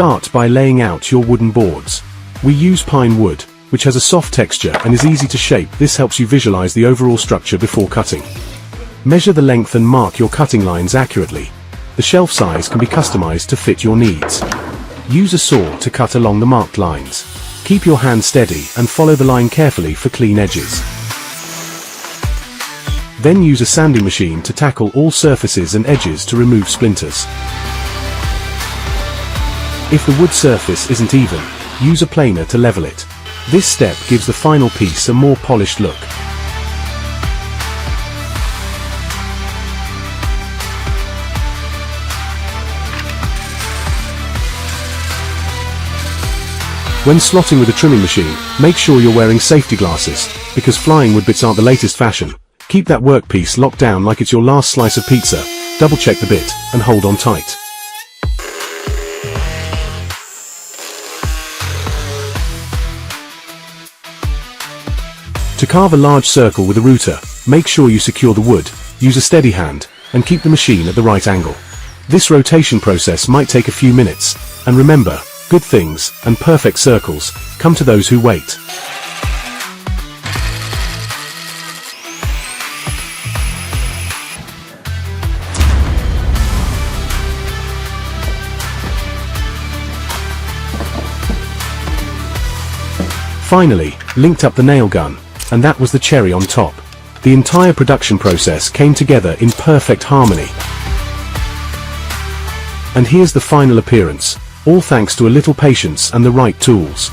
Start by laying out your wooden boards. We use pine wood, which has a soft texture and is easy to shape. This helps you visualize the overall structure before cutting. Measure the length and mark your cutting lines accurately. The shelf size can be customized to fit your needs. Use a saw to cut along the marked lines. Keep your hand steady and follow the line carefully for clean edges. Then use a sanding machine to tackle all surfaces and edges to remove splinters. If the wood surface isn't even, use a planer to level it. This step gives the final piece a more polished look. When slotting with a trimming machine, make sure you're wearing safety glasses, because flying wood bits aren't the latest fashion. Keep that workpiece locked down like it's your last slice of pizza. Double check the bit, and hold on tight. To carve a large circle with a router, make sure you secure the wood, use a steady hand, and keep the machine at the right angle. This rotation process might take a few minutes, and remember, good things, and perfect circles, come to those who wait. Finally, linked up the nail gun, and that was the cherry on top. The entire production process came together in perfect harmony. And here's the final appearance, all thanks to a little patience and the right tools.